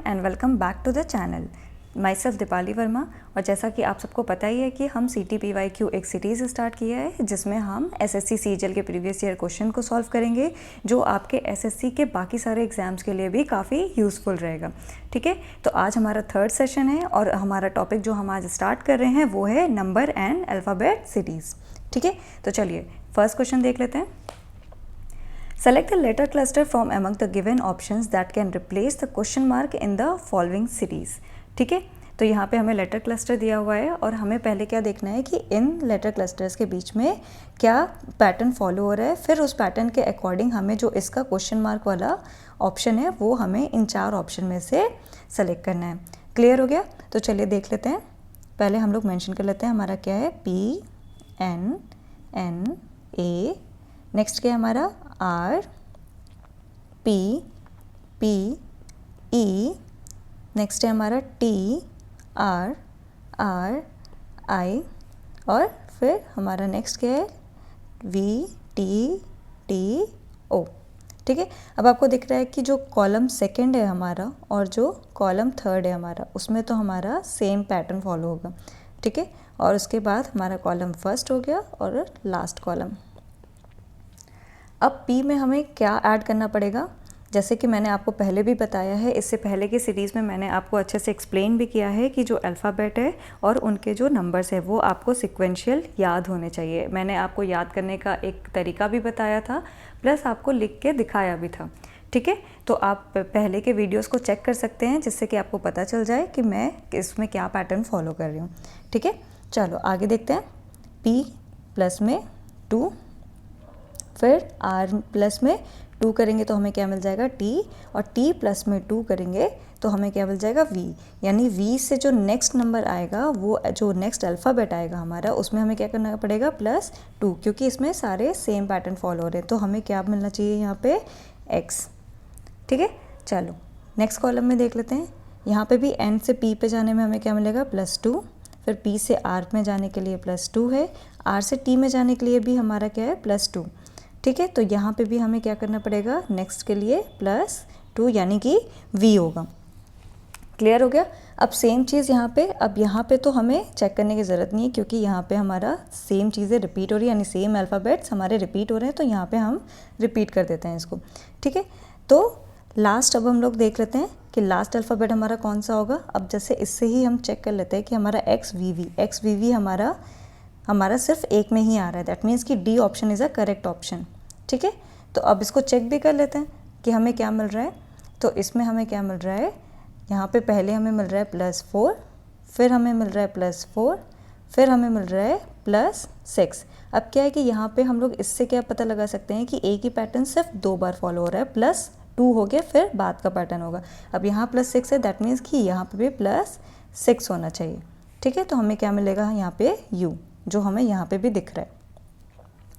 And welcome back to the channel. Myself Deepali Verma. और जैसा कि आप सबको पता ही है कि हम CTPYQ एक सीरीज़ स्टार्ट किया है जिसमें हम SSC CGL के प्रीवियस ईयर क्वेश्चन को सॉल्व करेंगे, जो आपके SSC के बाकी सारे एग्जाम्स के लिए भी काफ़ी यूज़फुल रहेगा। ठीक है, तो आज हमारा थर्ड सेशन है और हमारा टॉपिक जो हम आज स्टार्ट कर रहे हैं वो है नंबर एंड अल्फ़ाबेट सिटीज़। ठीक है, तो चलिए फर्स्ट क्वेश्चन देख लेते हैं। Select the letter cluster from among the given options that can replace the question mark in the following cities। ठीक है, तो यहाँ पे हमें लेटर क्लस्टर दिया हुआ है और हमें पहले क्या देखना है कि इन लेटर क्लस्टर्स के बीच में क्या पैटर्न फॉलो हो रहा है, फिर उस पैटर्न के अकॉर्डिंग हमें जो इसका क्वेश्चन मार्क वाला ऑप्शन है वो हमें इन चार ऑप्शन में से सेलेक्ट करना है। क्लियर हो गया? तो चलिए देख लेते हैं। पहले हम लोग मेंशन कर लेते हैं हमारा क्या है, PNNA। नेक्स्ट क्या है हमारा RPPE। नेक्स्ट है हमारा TRRI और फिर हमारा नेक्स्ट क्या है, VTTO। ठीक है, अब आपको दिख रहा है कि जो कॉलम सेकंड है हमारा और जो कॉलम थर्ड है हमारा, उसमें तो हमारा सेम पैटर्न फॉलो होगा। ठीक है, और उसके बाद हमारा कॉलम फर्स्ट हो गया और लास्ट कॉलम। अब P में हमें क्या ऐड करना पड़ेगा, जैसे कि मैंने आपको पहले भी बताया है, इससे पहले की सीरीज़ में मैंने आपको अच्छे से एक्सप्लेन भी किया है कि जो अल्फ़ाबेट है और उनके जो नंबर्स है वो आपको सिक्वेंशियल याद होने चाहिए। मैंने आपको याद करने का एक तरीका भी बताया था, प्लस आपको लिख के दिखाया भी था। ठीक है, तो आप पहले के वीडियोस को चेक कर सकते हैं जिससे कि आपको पता चल जाए कि मैं इसमें क्या पैटर्न फॉलो कर रही हूँ। ठीक है, चलो आगे देखते हैं। P प्लस में 2, फिर R प्लस में 2 करेंगे तो हमें क्या मिल जाएगा, T, और T प्लस में 2 करेंगे तो हमें क्या मिल जाएगा, V। यानी V से जो नेक्स्ट नंबर आएगा, वो जो नेक्स्ट अल्फ़ाबेट आएगा हमारा, उसमें हमें क्या करना पड़ेगा, +2, क्योंकि इसमें सारे सेम पैटर्न फॉलो हो रहे हैं। तो हमें क्या मिलना चाहिए यहाँ पे, X। ठीक है, चलो नेक्स्ट कॉलम में देख लेते हैं। यहाँ पे भी N से P पे जाने में हमें क्या मिलेगा, +2, फिर P से R में जाने के लिए +2 है, R से T में जाने के लिए भी हमारा क्या है, +2। ठीक है, तो यहाँ पे भी हमें क्या करना पड़ेगा, नेक्स्ट के लिए +2 यानी कि V होगा। क्लियर हो गया? अब सेम चीज़ यहाँ पे, अब यहाँ पे तो हमें चेक करने की ज़रूरत नहीं है क्योंकि यहाँ पे हमारा सेम चीज़ें रिपीट हो रही है, यानी सेम अल्फ़ाबेट्स हमारे रिपीट हो रहे हैं, तो यहाँ पे हम रिपीट कर देते हैं इसको। ठीक है, तो लास्ट अब हम लोग देख लेते हैं कि लास्ट अल्फ़ाबेट हमारा कौन सा होगा। अब जैसे इससे ही हम चेक कर लेते हैं कि हमारा XVV हमारा सिर्फ एक में ही आ रहा है, दैट मीन्स कि D option is a correct option. ठीक है, तो अब इसको चेक भी कर लेते हैं कि हमें क्या मिल रहा है। तो इसमें हमें क्या मिल रहा है, यहाँ पे पहले हमें मिल रहा है +4, फिर हमें मिल रहा है +4, फिर हमें मिल रहा है +6। अब क्या है कि यहाँ पे हम लोग इससे क्या पता लगा सकते हैं कि एक ही पैटर्न सिर्फ 2 बार फॉलो हो रहा है, +2 हो गया फिर बाद का पैटर्न होगा। अब यहाँ +6 है, दैट मीन्स कि यहाँ पे भी +6 होना चाहिए। ठीक है, तो हमें क्या मिलेगा यहाँ पे, U, जो हमें यहाँ पे भी दिख रहा है।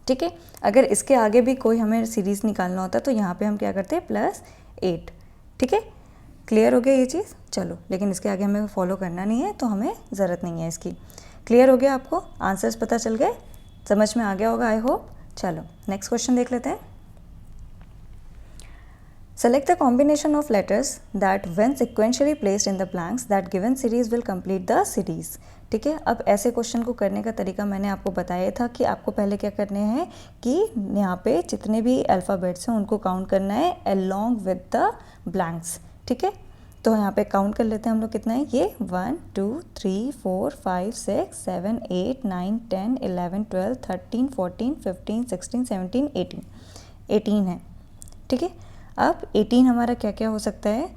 ठीक है, अगर इसके आगे भी कोई हमें सीरीज़ निकालना होता तो यहाँ पे हम क्या करते हैं, +8। ठीक है, क्लियर हो गया ये चीज़? चलो, लेकिन इसके आगे हमें फॉलो करना नहीं है तो हमें ज़रूरत नहीं है इसकी। क्लियर हो गया? आपको आंसर्स पता चल गए, समझ में आ गया होगा आई होप। चलो नेक्स्ट क्वेश्चन देख लेते हैं। Select the combination of letters that when sequentially placed in the blanks that given series will complete the series। ठीक है, अब ऐसे क्वेश्चन को करने का तरीका मैंने आपको बताया था कि आपको पहले क्या करने हैं कि यहाँ पे जितने भी अल्फ़ाबेट्स हैं उनको काउंट करना है along with the blanks। ठीक है, तो यहाँ पे काउंट कर लेते हैं हम लोग, कितना है ये, 1 2 3 4 5 6 7 8 9 10 11 12 13 14 15 16 17 18 है। ठीक है, अब 18 हमारा क्या क्या हो सकता है,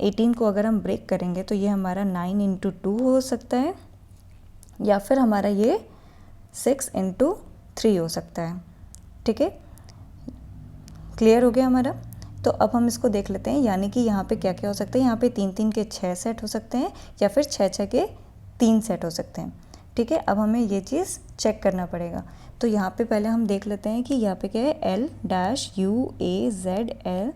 18 को अगर हम ब्रेक करेंगे तो ये हमारा 9 × 2 हो सकता है, या फिर हमारा ये 6 × 3 हो सकता है। ठीक है, क्लियर हो गया हमारा? तो अब हम इसको देख लेते हैं, यानी कि यहाँ पे क्या क्या हो सकता है, यहाँ पे 3 के 6 सेट हो सकते हैं या फिर 6 के 3 सेट हो सकते हैं। ठीक है, अब हमें ये चीज़ चेक करना पड़ेगा। तो यहाँ पे पहले हम देख लेते हैं कि यहाँ पे क्या है, L'UAZL,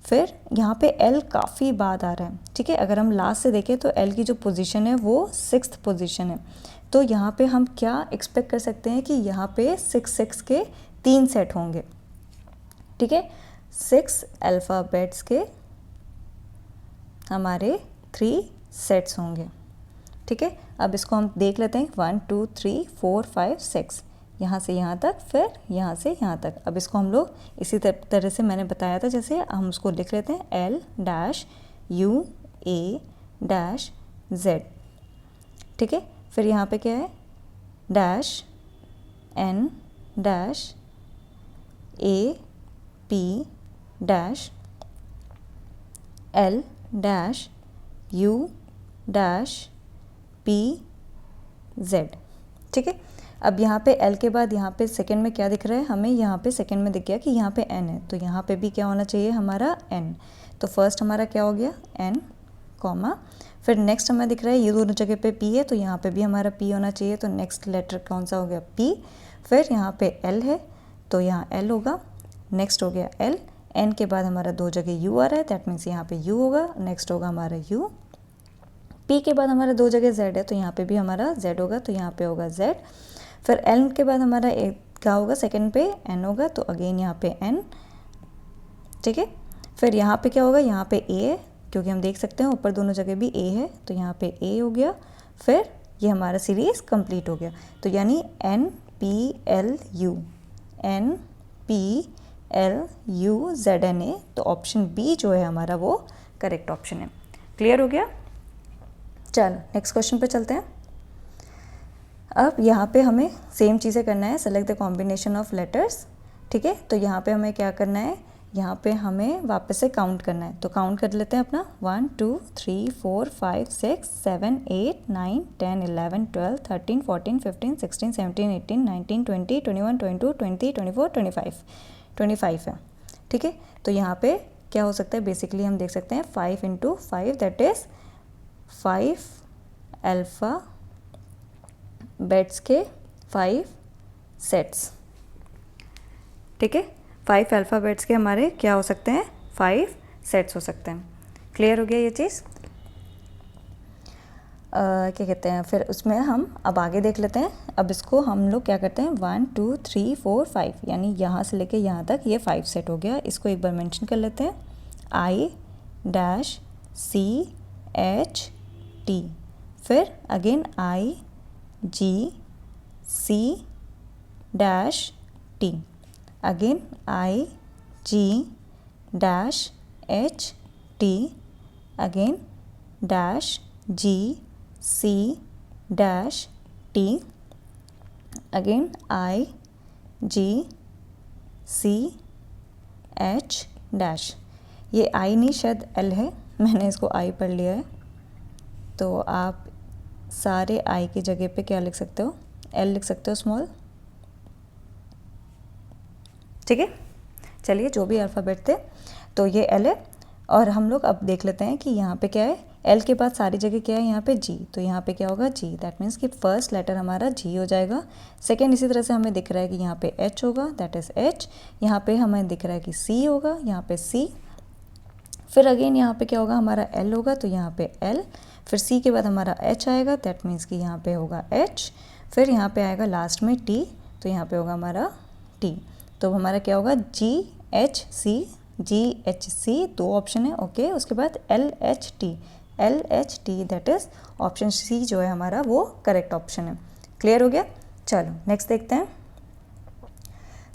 फिर यहाँ पे L काफ़ी बाद आ रहा है। ठीक है, अगर हम लास्ट से देखें तो L की जो पोजीशन है वो 6th पोजीशन है। तो यहाँ पे हम क्या एक्सपेक्ट कर सकते हैं कि यहाँ पे 6 के 3 सेट होंगे। ठीक है, 6 अल्फ़ाबेट्स के हमारे 3 सेट्स होंगे। ठीक है, अब इसको हम देख लेते हैं 1 2 3 4 5 6, यहाँ से यहाँ तक, फिर यहाँ से यहाँ तक। अब इसको हम लोग इसी तरह से मैंने बताया था, जैसे हम उसको लिख लेते हैं L-U-A-Z। ठीक है, फिर यहाँ पे क्या है dash N dash A-P dash L dash U dash P-Z। ठीक है, अब यहाँ पे L के बाद यहाँ पे सेकंड में क्या दिख रहा है हमें, यहाँ पे सेकंड में दिख गया कि यहाँ पे N है, तो यहाँ पे भी क्या होना चाहिए हमारा N। तो फर्स्ट हमारा क्या हो गया N कॉमा, फिर नेक्स्ट हमें दिख रहा है ये दोनों जगह पे P है, तो यहाँ पे भी हमारा P होना चाहिए, तो नेक्स्ट लेटर कौन सा हो गया P। फिर यहाँ पे L है तो यहाँ L होगा, नेक्स्ट हो गया L, N के बाद हमारा 2 जगह U आ रहा है, दैट मीन्स यहाँ पे U होगा, नेक्स्ट होगा हमारा U। P के बाद हमारा 2 जगह Z है, तो यहाँ पे भी हमारा Z होगा, तो यहाँ पे होगा Z। फिर L के बाद हमारा क्या होगा, सेकंड पे N होगा, तो अगेन यहाँ पे N। ठीक है, फिर यहाँ पे क्या होगा, यहाँ पे A है, क्योंकि हम देख सकते हैं ऊपर दोनों जगह भी A है, तो यहाँ पे A हो गया। फिर ये हमारा सीरीज़ कंप्लीट हो गया, तो यानी NPLU NPLUZNA, तो ऑप्शन बी जो है हमारा वो करेक्ट ऑप्शन है। क्लियर हो गया। चलो नेक्स्ट क्वेश्चन पे चलते हैं। अब यहाँ पे हमें सेम चीज़ें करना है, select the combination of letters. ठीक है, तो यहाँ पे हमें क्या करना है, यहाँ पे हमें वापस से काउंट करना है, तो काउंट कर लेते हैं अपना 1 2 3 4 5 6 7 8 9 10 11 12 13 14 15 16 17 18 19 20 21 22 20 24 25 है। ठीक है, तो यहाँ पे क्या हो सकता है, बेसिकली हम देख सकते हैं 5 × 5 दैट इज़ 5 अल्फ़ाबेट्स के 5 सेट्स। ठीक है, 5 अल्फ़ाबेट्स के हमारे क्या हो सकते हैं, 5 सेट्स हो सकते हैं। क्लियर हो गया ये चीज़। क्या कहते हैं, फिर उसमें हम अब आगे देख लेते हैं। अब इसको हम लोग क्या करते हैं 1 2 3 4 5, यानी यहाँ से लेके यहाँ तक ये 5 सेट हो गया। इसको एक बार मेंशन कर लेते हैं, I-C-H-T, फिर again I-G-C-T, again I-G-H-T, again -G-C-T, again I-G-C-H-। ये I नहीं शायद L है, मैंने इसको I पढ़ लिया है, तो आप सारे I की जगह पे क्या लिख सकते हो, L लिख सकते हो स्मॉल। ठीक है, चलिए जो भी अल्फ़ाबेट थे तो ये L है। और हम लोग अब देख लेते हैं कि यहाँ पे क्या है, L के बाद सारी जगह क्या है, यहाँ पे G, तो यहाँ पे क्या होगा G, दैट मीन्स कि फर्स्ट लेटर हमारा G हो जाएगा। सेकेंड इसी तरह से हमें दिख रहा है कि यहाँ पे H होगा, दैट इज़ H। यहाँ पे हमें दिख रहा है कि C होगा, यहाँ पे C। फिर अगेन यहाँ पे क्या होगा, हमारा L होगा, तो यहाँ पे L। फिर C के बाद हमारा H आएगा, दैट मीन्स कि यहाँ पे होगा H। फिर यहाँ पे आएगा लास्ट में T, तो यहाँ पे होगा हमारा T। तो हमारा क्या होगा GHC, दो ऑप्शन है, ओके। उसके बाद LHT, that is option C जो है हमारा वो करेक्ट ऑप्शन है। क्लियर हो गया। चलो नेक्स्ट देखते हैं।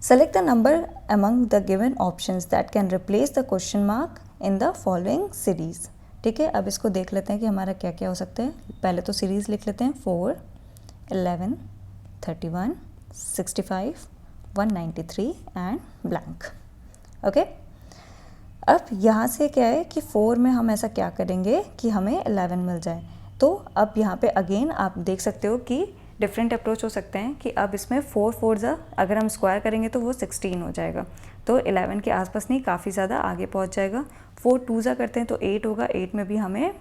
Select the number among the given options that can replace the question mark in the following series. ठीक है, अब इसको देख लेते हैं कि हमारा क्या क्या हो सकता है। पहले तो सीरीज़ लिख लेते हैं 4 11 31 65 193 एंड ब्लैंक। ओके, अब यहाँ से क्या है कि 4 में हम ऐसा क्या करेंगे कि हमें 11 मिल जाए। तो अब यहाँ पे अगेन आप देख सकते हो कि डिफरेंट अप्रोच हो सकते हैं कि अब इसमें 4 4 अगर हम स्क्वायर करेंगे तो वो 16 हो जाएगा, तो 11 के आसपास नहीं, काफ़ी ज़्यादा आगे पहुँच जाएगा। 4 2 करते हैं तो 8 होगा, 8 में भी हमें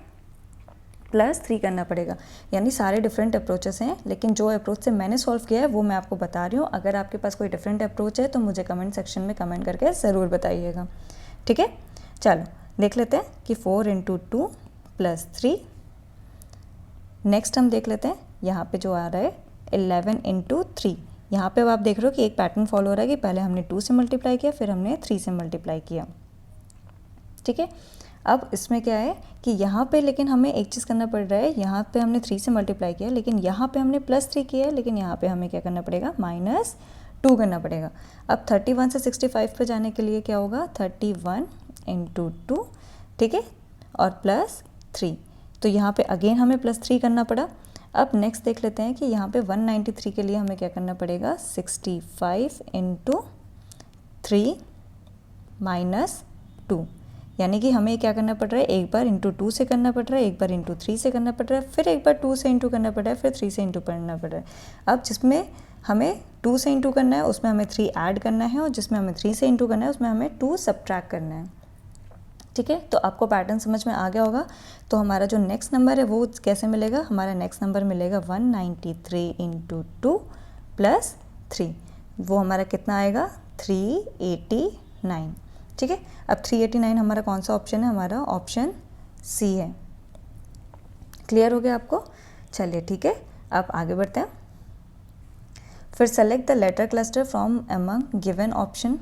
+3 करना पड़ेगा। यानी सारे डिफरेंट अप्रोचेस हैं, लेकिन जो अप्रोच से मैंने सॉल्व किया है वो मैं आपको बता रही हूँ। अगर आपके पास कोई डिफरेंट अप्रोच है तो मुझे कमेंट सेक्शन में कमेंट करके ज़रूर बताइएगा। ठीक है, चलो देख लेते हैं कि 4 × 2 + 3। नेक्स्ट हम देख लेते हैं यहाँ पे जो आ रहा है 11 × 3। यहाँ पे अब आप देख रहे हो कि एक पैटर्न फॉलो हो रहा है कि पहले हमने 2 से मल्टीप्लाई किया, फिर हमने 3 से मल्टीप्लाई किया। ठीक है, अब इसमें क्या है कि यहाँ पे लेकिन हमें एक चीज़ करना पड़ रहा है, यहाँ पे हमने 3 से मल्टीप्लाई किया, लेकिन यहाँ पे हमने +3 किया है, लेकिन यहाँ पे हमें क्या करना पड़ेगा, -2 करना पड़ेगा। अब 31 से 65 पे जाने के लिए क्या होगा, 31 × 2, ठीक है, और +3, तो यहाँ पे अगेन हमें +3 करना पड़ा। अब नेक्स्ट देख लेते हैं कि यहाँ पे 193 के लिए हमें क्या करना पड़ेगा, 65 × 3 - 2, यानी कि हमें क्या करना पड़ रहा है, एक बार × 2 से करना पड़ रहा है, एक बार × 3 से करना पड़ रहा है, फिर एक बार 2 से इंटू करना पड़ रहा है, फिर 3 से इंटू करना पड़ रहा है। अब जिसमें हमें 2 से इंटू करना है उसमें हमें 3 ऐड करना है, और जिसमें हमें 3 से इंटू करना है उसमें हमें 2 सब्ट्रैक्ट करना है, ठीक है। तो आपको पैटर्न समझ में आ गया होगा। तो हमारा जो नेक्स्ट नंबर है वो कैसे मिलेगा, हमारा नेक्स्ट नंबर मिलेगा 193 × 2 + 3, वो हमारा कितना आएगा, 389, ठीक है। अब 389 हमारा कौन सा ऑप्शन है, हमारा ऑप्शन सी है। क्लियर हो गया आपको, चलिए ठीक है, अब आगे बढ़ते हैं। फिर select the letter cluster from among given option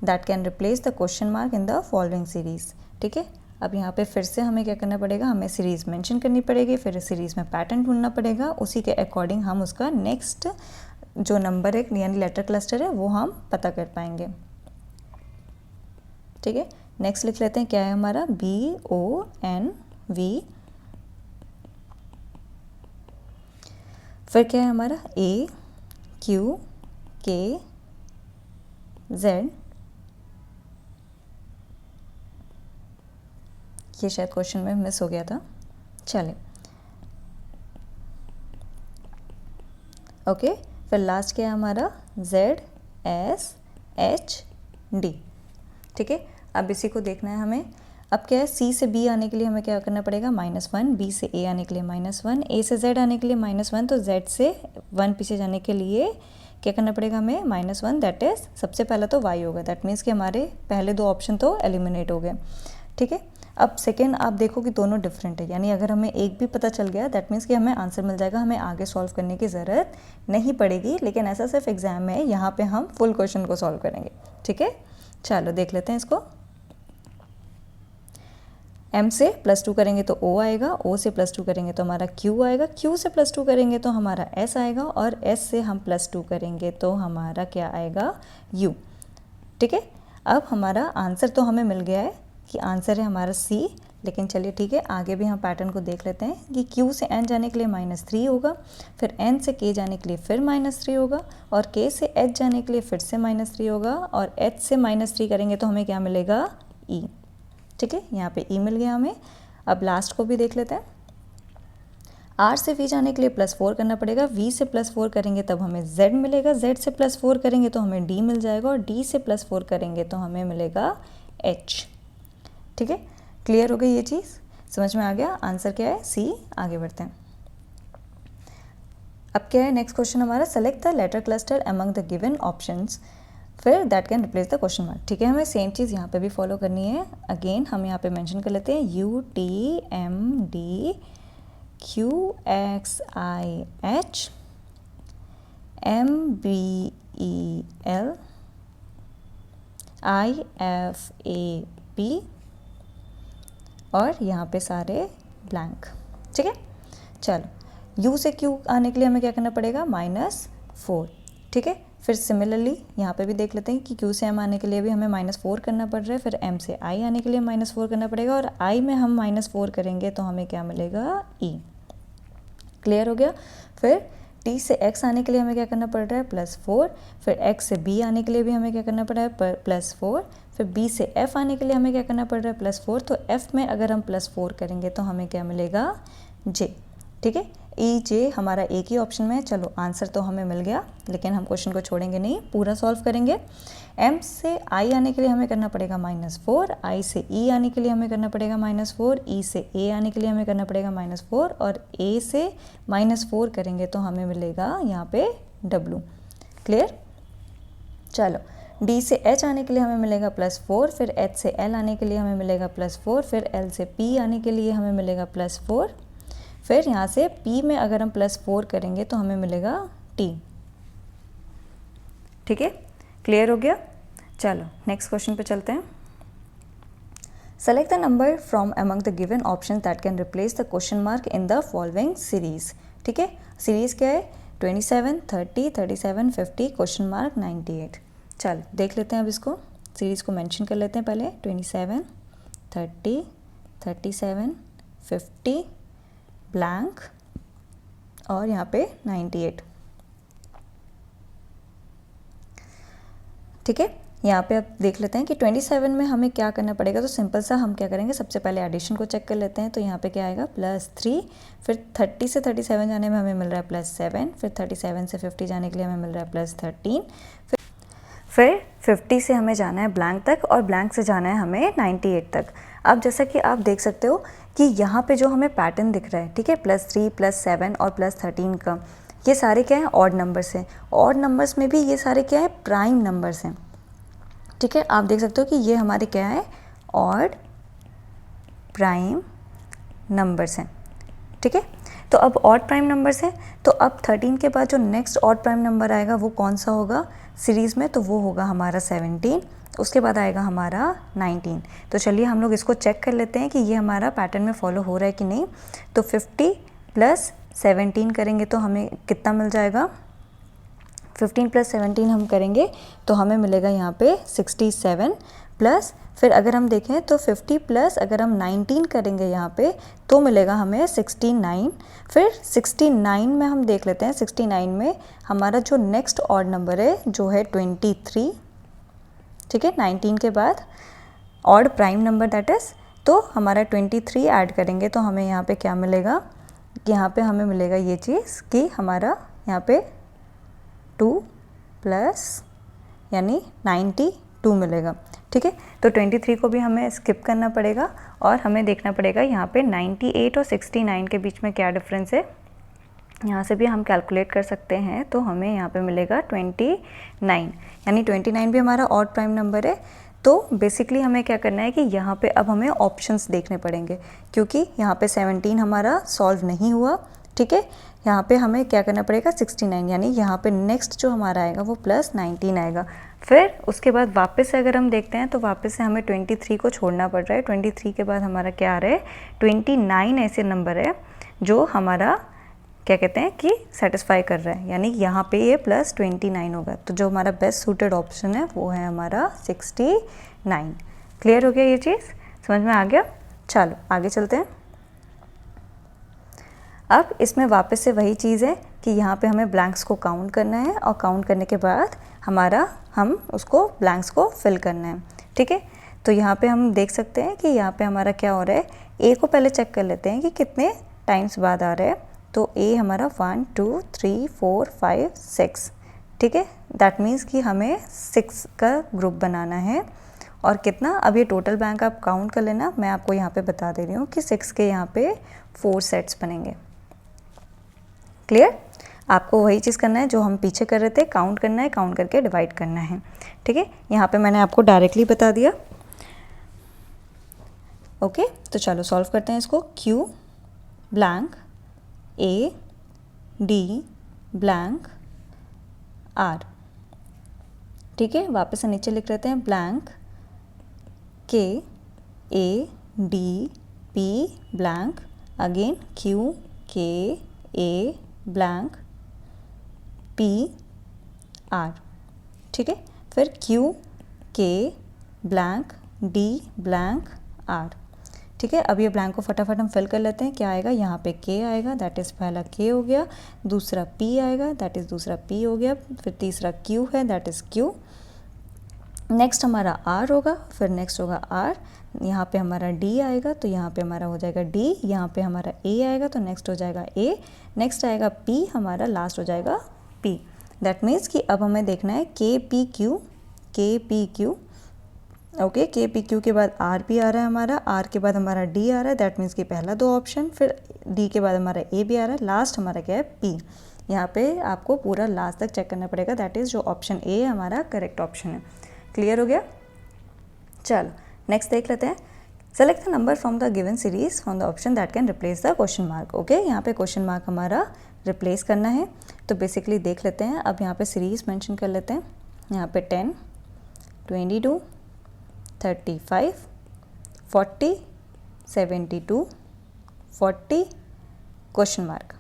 that can replace the question mark in the following series, ठीक है। अब यहाँ पे फिर से हमें क्या करना पड़ेगा, हमें सीरीज़ मेंशन करनी पड़ेगी, फिर सीरीज़ में पैटर्न ढूंढना पड़ेगा, उसी के अकॉर्डिंग हम उसका नेक्स्ट जो नंबर है यानी लेटर क्लस्टर है वो हम पता कर पाएंगे, ठीक है। नेक्स्ट लिख लेते हैं, क्या है हमारा, BONV, फिर क्या है हमारा AQKZ, ये शायद क्वेश्चन में मिस हो गया था, चलिए ओके। फिर लास्ट क्या है हमारा, ZSHD, ठीक है। अब इसी को देखना है हमें। अब क्या है, C से B आने के लिए हमें क्या करना पड़ेगा, -1, B से A आने के लिए -1, A से Z आने के लिए -1, तो Z से 1 पीछे जाने के लिए क्या करना पड़ेगा हमें, -1, दैट इज सबसे पहला तो Y होगा, दैट मीन्स कि हमारे पहले 2 ऑप्शन तो एलिमिनेट हो गए, ठीक है। अब सेकेंड आप देखो कि दोनों डिफरेंट है, यानी अगर हमें एक भी पता चल गया दैट मीन्स कि हमें आंसर मिल जाएगा, हमें आगे सॉल्व करने की ज़रूरत नहीं पड़ेगी, लेकिन ऐसा सिर्फ एग्जाम में, यहाँ पे हम फुल क्वेश्चन को सॉल्व करेंगे, ठीक है। चलो देख लेते हैं इसको। M से +2 करेंगे तो O आएगा, O से +2 करेंगे तो हमारा Q आएगा, Q से +2 करेंगे तो हमारा S आएगा, और S से हम +2 करेंगे तो हमारा क्या आएगा, U, ठीक है। अब हमारा आंसर तो हमें मिल गया है कि आंसर है हमारा C, लेकिन चलिए ठीक है, आगे भी हम पैटर्न को देख लेते हैं कि Q से N जाने के लिए -3 होगा, फिर N से K जाने के लिए फिर -3 होगा, और K से H जाने के लिए फिर से -3 होगा, और H से -3 करेंगे तो हमें क्या मिलेगा, E, ठीक है। यहाँ पे E मिल गया हमें। अब लास्ट को भी देख लेते हैं। R से V जाने के लिए +4 करना पड़ेगा, V से +4 करेंगे तब हमें Z मिलेगा, Z से +4 करेंगे तो हमें D मिल जाएगा, और D से +4 करेंगे तो हमें मिलेगा H, ठीक है। क्लियर हो गई ये चीज़, समझ में आ गया, आंसर क्या है C। आगे बढ़ते हैं। अब क्या है नेक्स्ट क्वेश्चन हमारा, select the letter cluster among the given options, फिर that can replace the question mark, ठीक है। हमें सेम चीज़ यहाँ पे भी फॉलो करनी है। अगेन हम यहाँ पे मेंशन कर लेते हैं UTMD QXIH MBEL IFAP, और यहाँ पे सारे ब्लैंक, ठीक है। चलो U से Q आने के लिए हमें क्या करना पड़ेगा, -4, ठीक है। फिर सिमिलरली यहाँ पे भी देख लेते हैं कि Q से M आने के लिए भी हमें -4 करना पड़ रहा है, फिर M से I आने के लिए -4 करना पड़ेगा, और I में हम -4 करेंगे तो हमें क्या मिलेगा, E। क्लियर हो गया। फिर T से X आने के लिए हमें क्या करना पड़ रहा है, +4, फिर X से B आने के लिए भी हमें क्या करना पड़ रहा है, +4, फिर B से F आने के लिए हमें क्या करना पड़ रहा है, +4, तो F में अगर हम +4 करेंगे तो हमें क्या मिलेगा, J, ठीक है। E J हमारा एक ही ऑप्शन में है। चलो आंसर तो हमें मिल गया, लेकिन हम क्वेश्चन को छोड़ेंगे नहीं, पूरा सॉल्व करेंगे। M से I आने के लिए हमें करना पड़ेगा -4, I से E आने के लिए हमें करना पड़ेगा -4, E से A आने के लिए हमें करना पड़ेगा -4, और A से -4 करेंगे तो हमें मिलेगा यहाँ पे W। क्लियर। चलो D से H आने के लिए हमें मिलेगा +4, फिर H से L आने के लिए हमें मिलेगा +4, फिर L से P आने के लिए हमें मिलेगा +4, फिर यहाँ से P में अगर हम +4 करेंगे तो हमें मिलेगा T, ठीक है। क्लियर हो गया। चलो नेक्स्ट क्वेश्चन पे चलते हैं। Select the number from among the given option that can replace the question mark in the following series. ठीक है, सीरीज क्या है? 27, 30, 37, 50, क्वेश्चन मार्क 98। चल देख लेते हैं अब इसको, सीरीज़ को मेंशन कर लेते हैं पहले। 27, 30, 37, 50 ब्लैंक और यहाँ पे 98। ठीक है, यहाँ पे अब देख लेते हैं कि 27 में हमें क्या करना पड़ेगा। तो सिंपल सा हम क्या करेंगे, सबसे पहले एडिशन को चेक कर लेते हैं। तो यहाँ पे क्या आएगा +3, फिर 30 से 37 जाने में हमें मिल रहा है +7, फिर 37 से 50 जाने के लिए हमें मिल रहा है +13, फिर 50 से हमें जाना है ब्लैंक तक और ब्लैंक से जाना है हमें 98 तक। अब जैसा कि आप देख सकते हो कि यहाँ पे जो हमें पैटर्न दिख रहा है, ठीक है, +3, +7 और +13 का, ये सारे क्या हैं? ऑड नंबर्स हैं। ऑड नंबर्स में भी ये सारे क्या है? प्राइम नंबर्स हैं। ठीक है, आप देख सकते हो कि ये हमारे क्या है? ऑड प्राइम नंबर्स हैं। ठीक है, तो अब ऑड प्राइम नंबर्स हैं, तो अब 13 के बाद जो नेक्स्ट ऑड प्राइम नंबर आएगा वो कौन सा होगा सीरीज़ में? तो वो होगा हमारा 17, उसके बाद आएगा हमारा 19। तो चलिए हम लोग इसको चेक कर लेते हैं कि ये हमारा पैटर्न में फॉलो हो रहा है कि नहीं। तो 50 + 17 करेंगे तो हमें कितना मिल जाएगा? 15 + 17 हम करेंगे तो हमें मिलेगा यहाँ पे 67 प्लस, फिर अगर हम देखें तो 50 प्लस अगर हम 19 करेंगे यहाँ पे तो मिलेगा हमें 69। फिर 69 में हम देख लेते हैं, 69 में हमारा जो नेक्स्ट ऑड नंबर है जो है 23। ठीक है, 19 के बाद odd prime number that is, तो हमारा 23 ऐड करेंगे तो हमें यहाँ पे क्या मिलेगा? यहाँ पे हमें मिलेगा ये चीज़ कि हमारा यहाँ पे 2 प्लस यानी 92 मिलेगा। ठीक है, तो 23 को भी हमें स्किप करना पड़ेगा और हमें देखना पड़ेगा यहाँ पे 98 और 69 के बीच में क्या डिफरेंस है। यहाँ से भी हम कैलकुलेट कर सकते हैं, तो हमें यहाँ पे मिलेगा 29, यानी 29 भी हमारा ऑड प्राइम नंबर है। तो बेसिकली हमें क्या करना है कि यहाँ पे अब हमें ऑप्शंस देखने पड़ेंगे, क्योंकि यहाँ पे 17 हमारा सॉल्व नहीं हुआ। ठीक है, यहाँ पे हमें क्या करना पड़ेगा? 69, यानी यहाँ पे नेक्स्ट जो हमारा आएगा वो +19 आएगा। फिर उसके बाद वापस से अगर हम देखते हैं तो वापस से हमें 23 को छोड़ना पड़ रहा है। 23 के बाद हमारा क्या आ रहा है? 29 ऐसे नंबर है जो हमारा क्या कहते हैं कि सेटिस्फाई कर रहा है, यानी यहाँ पे ये +29 होगा। तो जो हमारा बेस्ट सूटेड ऑप्शन है वो है हमारा 69। क्लियर हो गया ये चीज़? समझ में आ गया? चलो आगे चलते हैं। अब इसमें वापस से वही चीज़ है कि यहाँ पे हमें ब्लैंक्स को काउंट करना है और काउंट करने के बाद हम उसको ब्लैंक्स को फिल करना है। ठीक है, तो यहाँ पे हम देख सकते हैं कि यहाँ पे हमारा क्या हो रहा है। ए को पहले चेक कर लेते हैं कि कितने टाइम्स बाद आ रहा है। तो ए हमारा 1 2 3 4 5 6। ठीक है, दैट मीन्स कि हमें 6 का ग्रुप बनाना है। और कितना? अब ये टोटल ब्लैंक आप काउंट कर लेना, मैं आपको यहाँ पे बता दे रही हूँ कि 6 के यहाँ पे 4 सेट्स बनेंगे। क्लियर? आपको वही चीज़ करना है जो हम पीछे कर रहे थे, काउंट करना है, काउंट करके डिवाइड करना है। ठीक है, यहाँ पे मैंने आपको डायरेक्टली बता दिया। ओके, तो चलो सॉल्व करते हैं इसको। Q blank A D blank R। ठीक है, वापस से नीचे लिख लेते हैं blank K A D P blank again Q K A blank P R। ठीक है, फिर Q K blank D blank R। ठीक है, अब ये ब्लैंक को फटाफट हम फिल कर लेते हैं। क्या आएगा? यहाँ पे K आएगा, दैट इज़ पहला K हो गया, दूसरा P आएगा, दैट इज़ दूसरा P हो गया, फिर तीसरा Q है, दैट इज़ Q। नेक्स्ट हमारा R होगा, फिर नेक्स्ट होगा R, यहाँ पे हमारा D आएगा तो यहाँ पे हमारा हो जाएगा D, यहाँ पे हमारा A आएगा तो नेक्स्ट हो जाएगा A, नेक्स्ट आएगा P, हमारा लास्ट हो जाएगा P। दैट मीन्स कि अब हमें देखना है K P Q। Okay, K P Q के बाद R भी आ रहा है हमारा, R के बाद हमारा D आ रहा है, दैट मीन्स कि पहला 2 ऑप्शन, फिर D के बाद हमारा A भी आ रहा है, लास्ट हमारा क्या है? P। यहाँ पे आपको पूरा लास्ट तक चेक करना पड़ेगा, दैट इज़ जो ऑप्शन A हमारा करेक्ट ऑप्शन है। क्लियर हो गया? चलो नेक्स्ट देख लेते हैं। Select the number from the given series from the option that can replace the question mark. Okay, यहाँ पे क्वेश्चन मार्क हमारा रिप्लेस करना है, तो बेसिकली देख लेते हैं। अब यहाँ पे सीरीज मेंशन कर लेते हैं। यहाँ पे 10, 22, 35, 40, 72, 40 क्वेश्चन मार्क।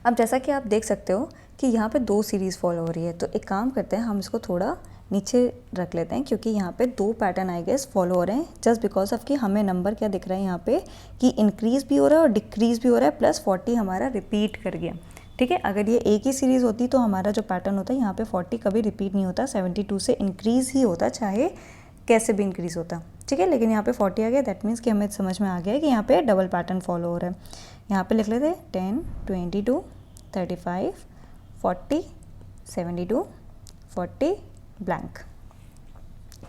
अब जैसा कि आप देख सकते हो कि यहाँ पे 2 सीरीज़ फॉलो हो रही है, तो एक काम करते हैं, हम इसको थोड़ा नीचे रख लेते हैं क्योंकि यहाँ पे 2 पैटर्न आई गेस फॉलो हो रहे हैं, जस्ट बिकॉज ऑफ कि हमें नंबर क्या दिख रहा है यहाँ पे कि इंक्रीज़ भी हो रहा है और डिक्रीज़ भी हो रहा है, प्लस 40 हमारा रिपीट कर गया। ठीक है, अगर ये एक ही सीरीज़ होती तो हमारा जो पैटर्न होता है यहाँ पे 40 कभी रिपीट नहीं होता, 72 से इंक्रीज़ ही होता, चाहे कैसे भी इंक्रीज़ होता। ठीक है, लेकिन यहाँ पे 40 आ गया, दैट मीन्स कि हमें समझ में आ गया कि यहाँ पे डबल पैटर्न फॉलो हो रहा है। यहाँ पे लिख लेते हैं 10, 22, 35, 40, 72, 40 ब्लैंक।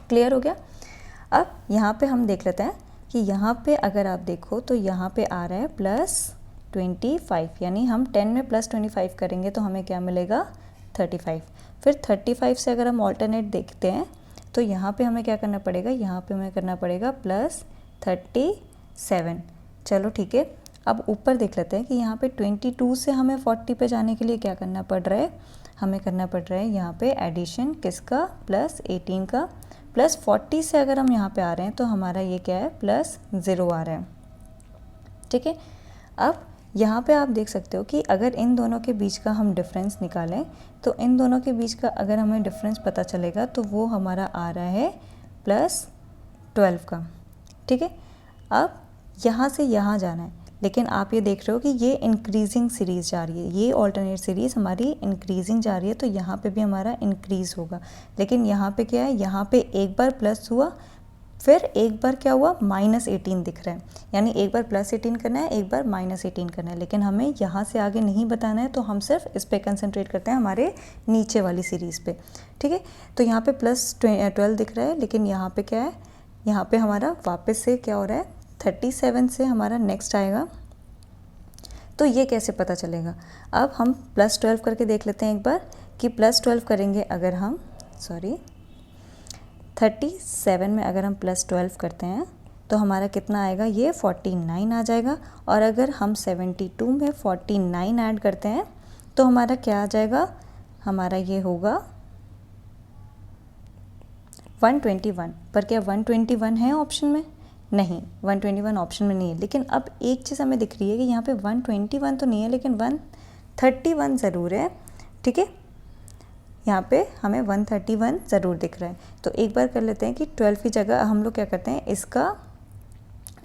क्लियर हो गया। अब यहाँ पे हम देख लेते हैं कि यहाँ पे अगर आप देखो तो यहाँ पे आ रहा है +25, यानी हम 10 में +25 करेंगे तो हमें क्या मिलेगा 35। फिर 35 से अगर हम ऑल्टरनेट देखते हैं तो यहाँ पे हमें क्या करना पड़ेगा, यहाँ पे हमें करना पड़ेगा +37। चलो ठीक है, अब ऊपर देख लेते हैं कि यहाँ पे 22 से हमें 40 पे जाने के लिए क्या करना पड़ रहा है, हमें करना पड़ रहा है यहाँ पे एडिशन किसका, +18 का। प्लस 40 से अगर हम यहाँ पे आ रहे हैं तो हमारा ये क्या है +0 आ रहा है। ठीक है, अब यहाँ पे आप देख सकते हो कि अगर इन दोनों के बीच का हम डिफरेंस निकालें तो इन दोनों के बीच का अगर हमें डिफरेंस पता चलेगा तो वो हमारा आ रहा है +12 का। ठीक है, अब यहाँ से यहाँ जाना है, लेकिन आप ये देख रहे हो कि ये इंक्रीजिंग सीरीज़ जा रही है, ये ऑल्टरनेट सीरीज़ हमारी इंक्रीजिंग जा रही है, तो यहाँ पे भी हमारा इंक्रीज़ होगा। लेकिन यहाँ पे क्या है, यहाँ पे एक बार प्लस हुआ, फिर एक बार क्या हुआ -18 दिख रहा है, यानी एक बार +18 करना है, एक बार -18 करना है, लेकिन हमें यहाँ से आगे नहीं बताना है, तो हम सिर्फ इस पर कंसंट्रेट करते हैं, हमारे नीचे वाली सीरीज़ पे। ठीक है, तो यहाँ पे +12 दिख रहा है, लेकिन यहाँ पे क्या है, यहाँ पे हमारा वापस से क्या हो रहा है 37 से हमारा नेक्स्ट आएगा। तो ये कैसे पता चलेगा, अब हम +12 करके देख लेते हैं एक बार कि +12 करेंगे अगर हम 37 में अगर हम +12 करते हैं तो हमारा कितना आएगा, ये 49 आ जाएगा। और अगर हम 72 में 49 ऐड करते हैं तो हमारा क्या आ जाएगा, हमारा ये होगा 121। पर क्या 121 है ऑप्शन में, नहीं 121 ऑप्शन में नहीं है। लेकिन अब एक चीज़ हमें दिख रही है कि यहाँ पे 121 तो नहीं है, लेकिन 131 ज़रूर है। ठीक है, यहाँ पे हमें 131 ज़रूर दिख रहा है। तो एक बार कर लेते हैं कि 12 की जगह हम लोग क्या करते हैं, इसका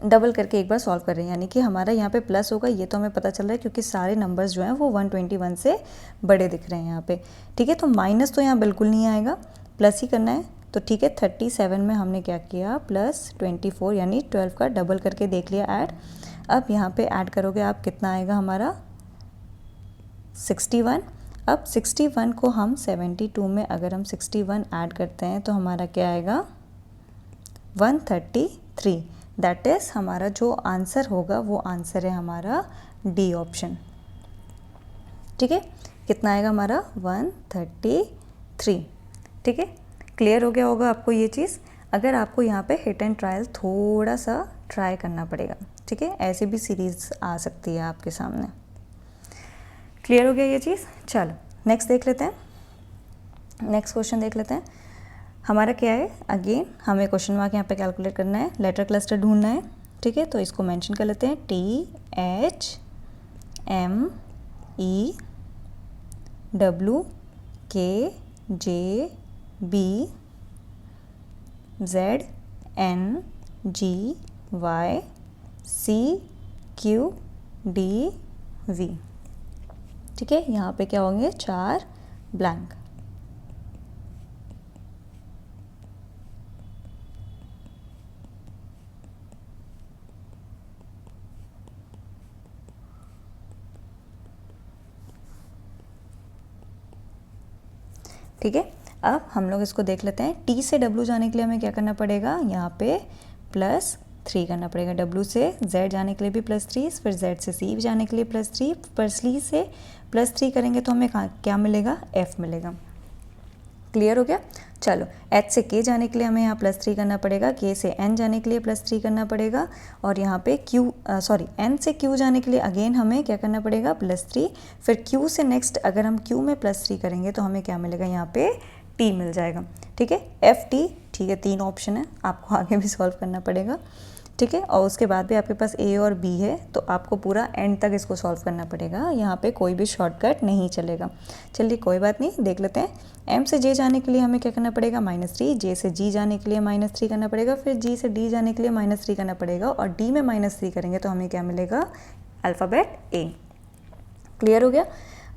डबल करके एक बार सॉल्व कर रहे हैं, यानी कि हमारा यहाँ पे प्लस होगा, ये तो हमें पता चल रहा है क्योंकि सारे नंबर्स जो हैं वो 121 से बड़े दिख रहे हैं यहाँ पे। ठीक है, तो माइनस तो यहाँ बिल्कुल नहीं आएगा, प्लस ही करना है। तो ठीक है, 37 में हमने क्या किया +24, यानी 12 का डबल करके देख लिया ऐड। अब यहाँ पे ऐड करोगे आप, कितना आएगा हमारा 61। अब 61 को हम 72 में अगर हम 61 ऐड करते हैं तो हमारा क्या आएगा 133। दैट इज़ हमारा जो आंसर होगा वो आंसर है हमारा डी ऑप्शन। ठीक है, कितना आएगा हमारा 133। ठीक है, क्लियर हो गया होगा आपको ये चीज़। अगर आपको यहाँ पे हिट एंड ट्रायल थोड़ा सा ट्राई करना पड़ेगा। ठीक है, ऐसे भी सीरीज़ आ सकती है आपके सामने। क्लियर हो गया ये चीज़। चलो नेक्स्ट देख लेते हैं, नेक्स्ट क्वेश्चन देख लेते हैं। हमारा क्या है, अगेन हमें क्वेश्चन मार्क यहाँ पे कैलकुलेट करना है, लेटर क्लस्टर ढूंढना है। ठीक है, तो इसको मेंशन कर लेते हैं THMEWKJBZNGYCQDV। ठीक है, यहाँ पे क्या होंगे 4 ब्लैंक। ठीक है, अब हम लोग इसको देख लेते हैं। टी से डब्ल्यू जाने के लिए हमें क्या करना पड़ेगा, यहाँ पे +3 करना पड़ेगा। डब्ल्यू से जेड जाने के लिए भी +3, फिर जेड से सी जाने के लिए +3, पर सी से +3 करेंगे तो हमें क्या मिलेगा, एफ मिलेगा। क्लियर हो गया। चलो एच से के जाने के लिए हमें यहाँ +3 करना पड़ेगा, के से एन जाने के लिए +3 करना पड़ेगा, और यहाँ पे एन से क्यू जाने के लिए अगेन हमें क्या करना पड़ेगा +3, फिर क्यू से नेक्स्ट अगर हम क्यू में +3 करेंगे तो हमें क्या मिलेगा, यहाँ पे टी मिल जाएगा। ठीक है, एफ टी ठीक है, 3 ऑप्शन है, आपको आगे भी सॉल्व करना पड़ेगा, ठीक है। और उसके बाद भी आपके पास ए और बी है, तो आपको पूरा एंड तक इसको सॉल्व करना पड़ेगा, यहाँ पे कोई भी शॉर्टकट नहीं चलेगा। चलिए कोई बात नहीं, देख लेते हैं। एम से जे जाने के लिए हमें क्या करना पड़ेगा, -3, जे से जी जाने के लिए -3 करना पड़ेगा, फिर जी से डी जाने के लिए -3 करना पड़ेगा, और डी में -3 करेंगे तो हमें क्या मिलेगा, अल्फ़ाबेट ए। क्लियर हो गया।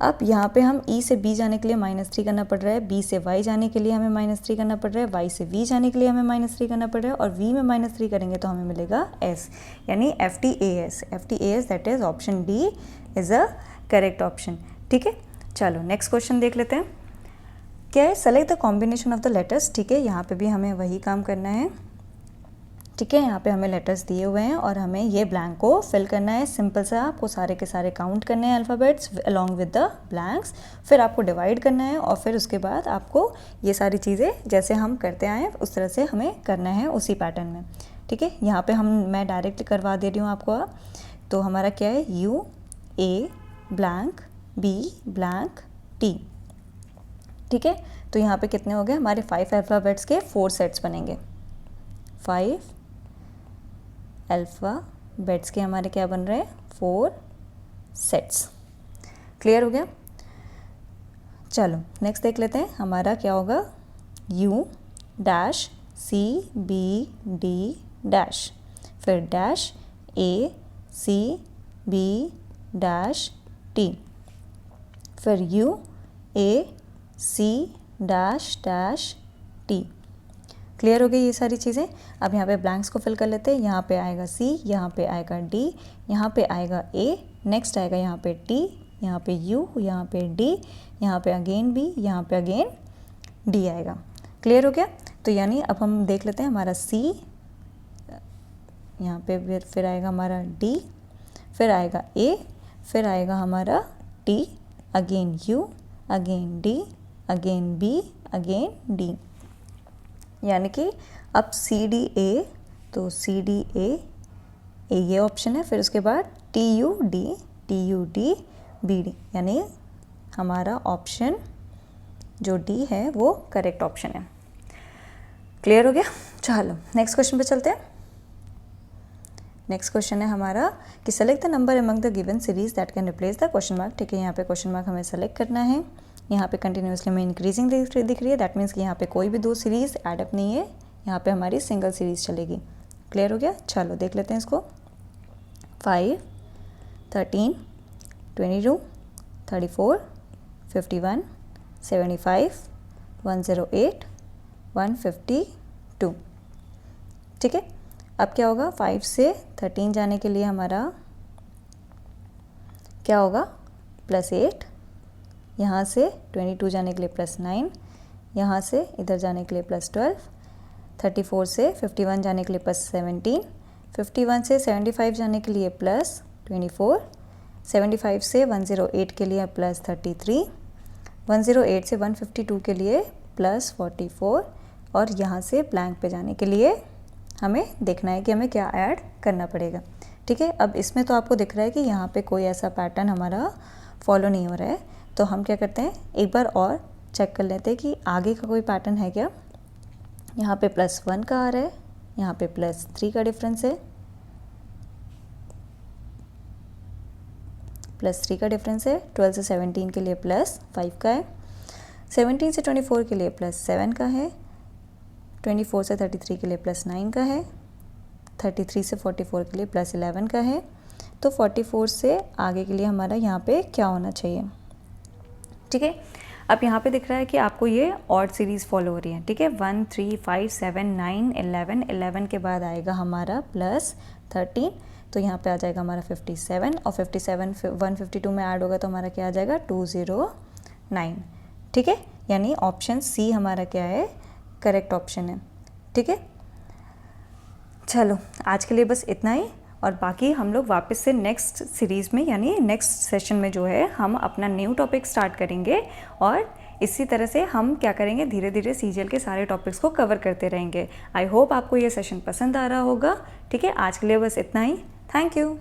अब यहाँ पे हम ई से बी जाने के लिए -3 करना पड़ रहा है, बी से वाई जाने के लिए हमें -3 करना पड़ रहा है, वाई से वी जाने के लिए हमें -3 करना पड़ रहा है, और वी में -3 करेंगे तो हमें मिलेगा एस, यानी FTAS। FTAS that is option D is a correct option, ठीक है। चलो नेक्स्ट क्वेश्चन देख लेते हैं। क्या है, select the combination of the letters, ठीक है। यहाँ पे भी हमें वही काम करना है, ठीक है। यहाँ पे हमें लेटर्स दिए हुए हैं और हमें ये ब्लैंक को फिल करना है। सिंपल सा, आपको सारे के सारे काउंट करने हैं alphabets along with the blanks, फिर आपको डिवाइड करना है, और फिर उसके बाद आपको ये सारी चीज़ें जैसे हम करते आए उस तरह से हमें करना है, उसी पैटर्न में, ठीक है। यहाँ पे मैं डायरेक्ट करवा दे रही हूँ आपको। तो हमारा क्या है, U A blank B blank T, ठीक है। तो यहाँ पे कितने हो गए हमारे 5 अल्फ़ाबेट्स के 4 सेट्स बनेंगे। 5 अल्फ़ाबेट्स के हमारे क्या बन रहे हैं, 4 सेट्स। क्लियर हो गया। चलो नेक्स्ट देख लेते हैं, हमारा क्या होगा, U dash C B D dash, फिर dash A C B dash T, फिर U A C dash dash T। Clear हो गई ये सारी चीज़ें। अब यहाँ पे ब्लैंक्स को फिल कर लेते हैं। यहाँ पे आएगा C, यहाँ पे आएगा D, यहाँ पे आएगा A, नेक्स्ट आएगा यहाँ पे T, यहाँ पे U, यहाँ पे D, यहाँ पे अगेन B, यहाँ पे अगेन D आएगा। क्लियर हो गया। तो यानी अब हम देख लेते हैं, हमारा C, यहाँ पे फिर आएगा हमारा D, फिर आएगा A, फिर आएगा हमारा T, again U, again D, again B, again D। यानी कि अब CDA, तो CDA ये ऑप्शन है, फिर उसके बाद TUD, TUD BD, यानी हमारा ऑप्शन जो D है वो करेक्ट ऑप्शन है। क्लियर हो गया। चलो नेक्स्ट क्वेश्चन पे चलते हैं। नेक्स्ट क्वेश्चन है हमारा कि select the number among the given series that can replace the question mark, ठीक है। यहाँ पे क्वेश्चन मार्क हमें सेलेक्ट करना है। यहाँ पे कंटिन्यूसली हमें इंक्रीजिंग दिख रही है, दैट मीन्स कि यहाँ पे कोई भी 2 सीरीज़ एडअप नहीं है, यहाँ पे हमारी सिंगल सीरीज़ चलेगी। क्लियर हो गया। चलो देख लेते हैं इसको। 5 13 22 34 51 75 108 152, ठीक है। अब क्या होगा, 5 से 13 जाने के लिए हमारा क्या होगा, +8, यहाँ से 22 जाने के लिए +9, यहाँ से इधर जाने के लिए +12, 34 से 51 जाने के लिए +17, 51 से 75 जाने के लिए +24, 75 से 108 के लिए +33, 108 से 152 के लिए +44, और यहाँ से ब्लैंक पे जाने के लिए हमें देखना है कि हमें क्या ऐड करना पड़ेगा, ठीक है। अब इसमें तो आपको दिख रहा है कि यहाँ पे कोई ऐसा पैटर्न हमारा फॉलो नहीं हो रहा है, तो हम क्या करते हैं, एक बार और चेक कर लेते हैं कि आगे का कोई पैटर्न है क्या। यहाँ पे +1 का आ रहा है, यहाँ पे +3 का डिफरेंस है, +3 का डिफरेंस है। 12 से 17 के लिए +5 का है, 17 से 24 के लिए +7 का है, 24 से 33 के लिए +9 का है, 33 से 44 के लिए +11 का है। तो 44 से आगे के लिए हमारा यहाँ पे क्या होना चाहिए, ठीक है। अब यहाँ पे दिख रहा है कि आपको ये ऑड सीरीज़ फॉलो हो रही है, ठीक है। 1 3 5 7 9 11, 11 के बाद आएगा हमारा +13, तो यहाँ पे आ जाएगा हमारा 57, और 57 152 में ऐड होगा तो हमारा क्या आ जाएगा, 209, ठीक है। यानी ऑप्शन सी हमारा क्या है, करेक्ट ऑप्शन है, ठीक है। चलो आज के लिए बस इतना ही, और बाकी हम लोग वापस से नेक्स्ट सीरीज़ में यानी नेक्स्ट सेशन में जो है हम अपना न्यू टॉपिक स्टार्ट करेंगे, और इसी तरह से हम क्या करेंगे, धीरे धीरे सीजीएल के सारे टॉपिक्स को कवर करते रहेंगे। आई होप आपको ये सेशन पसंद आ रहा होगा, ठीक है। आज के लिए बस इतना ही। Thank you.